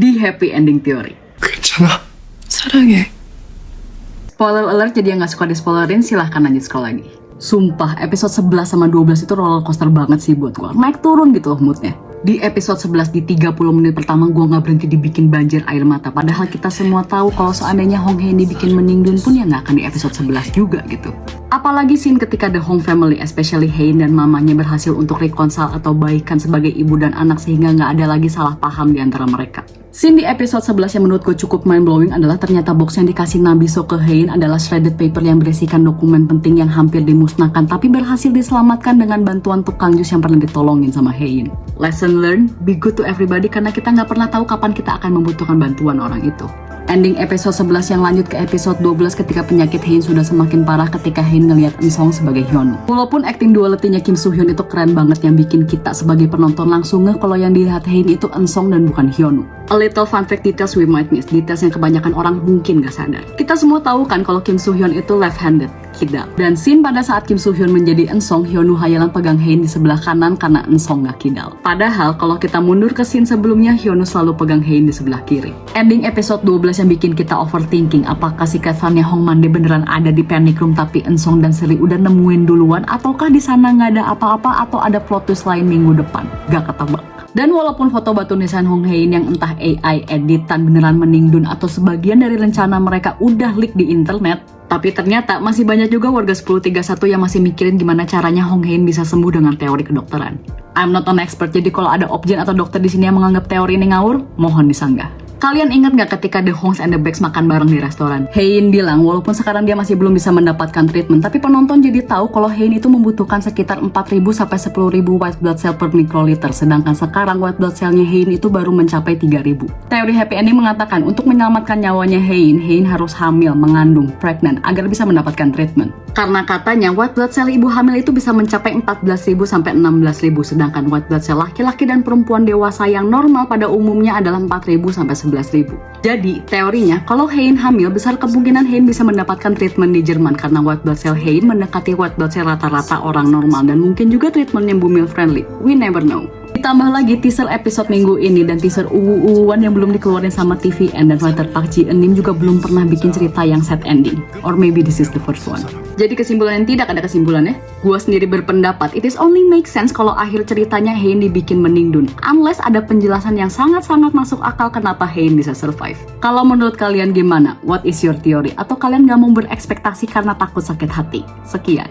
di Happy Ending Theory. 괜찮아. 사랑해. Spoiler alert, jadi yang gak suka di-spoilerin silahkan lanjut scroll lagi. Sumpah, episode 11 sama 12 itu roller coaster banget sih buat gue. Naik turun gitu loh moodnya. Di episode 11 di 30 menit pertama gue gak berhenti dibikin banjir air mata. Padahal kita semua tahu kalau seandainya Hong Hae dibikin meninggun pun ya gak akan di episode 11 juga gitu. Apalagi scene ketika the Hong family, especially Hae dan mamanya berhasil untuk reconcile atau baikan sebagai ibu dan anak sehingga gak ada lagi salah paham di antara mereka. Scene di episode 11 yang menurutku cukup mind-blowing adalah ternyata box yang dikasih Nabiso ke Hae adalah shredded paper yang berisikan dokumen penting yang hampir dimusnahkan tapi berhasil diselamatkan dengan bantuan tukang jus yang pernah ditolongin sama Hae. Lesson learned, be good to everybody karena kita nggak pernah tahu kapan kita akan membutuhkan bantuan orang itu. Ending episode 11 yang lanjut ke episode 12 ketika penyakit Hae sudah semakin parah ketika Hae ngelihat Eun-sung sebagai Hyun. Walaupun acting duality-nya Kim Soo-hyun itu keren banget yang bikin kita sebagai penonton langsung ngeh kalau yang dilihat Hae itu Eun-sung dan bukan Hyun. A little fun fact details we might miss, details yang kebanyakan orang mungkin gak sadar. Kita semua tahu kan kalau Kim Soo-hyun itu left-handed, kidal. Dan scene pada saat Kim Soo-hyun menjadi Eun-sung, Hyun-woo hayalan pegang Hae di sebelah kanan karena Eun-sung gak kidal. Padahal kalau kita mundur ke scene sebelumnya, Hyun-woo selalu pegang Hae di sebelah kiri. Ending episode 12 yang bikin kita overthinking, apakah si Katanya Hong Mande beneran ada di panic room tapi Eun-sung dan Seri udah nemuin duluan, ataukah di sana nggak ada apa-apa atau ada plot twist lain minggu depan? Gak ketebak. Dan walaupun foto batu nisan Hong Hae yang entah AI editan beneran meningdun atau sebagian dari rencana mereka udah leak di internet, tapi ternyata masih banyak juga warga 1031 yang masih mikirin gimana caranya Hong Hae bisa sembuh dengan teori kedokteran. I'm not an expert, jadi kalau ada objen atau dokter di sini yang menganggap teori ini ngawur, mohon disanggah. Kalian ingat gak ketika The Hongs and the Becks makan bareng di restoran? Hae bilang walaupun sekarang dia masih belum bisa mendapatkan treatment, tapi penonton jadi tahu kalau Hae itu membutuhkan sekitar 4.000 sampai 10.000 white blood cell per microliter, sedangkan sekarang white blood cellnya Hae itu baru mencapai 3.000. Teori Happy Ending mengatakan untuk menyelamatkan nyawanya Hae harus hamil, mengandung, pregnant, agar bisa mendapatkan treatment. Karena katanya white blood cell ibu hamil itu bisa mencapai 14.000 sampai 16.000, sedangkan white blood cell laki-laki dan perempuan dewasa yang normal pada umumnya adalah 4.000 sampai 11.000. Jadi, teorinya, kalau Hae hamil, besar kemungkinan Hae bisa mendapatkan treatment di Jerman karena white blood cell Hae mendekati white blood cell rata-rata orang normal dan mungkin juga treatmentnya bumil friendly. We never know. Ditambah lagi teaser episode minggu ini dan teaser uwu-uwuan yang belum dikeluarin sama TVN, dan writer Park Ji-eun juga belum pernah bikin cerita yang sad ending. Or maybe this is the first one. Jadi kesimpulannya tidak ada kesimpulannya. Gua sendiri berpendapat it is only make sense kalau akhir ceritanya Hae dibikin meningdun, unless ada penjelasan yang sangat-sangat masuk akal kenapa Hae bisa survive. Kalau menurut kalian gimana? What is your theory? Atau kalian gak mau berekspektasi karena takut sakit hati? Sekian.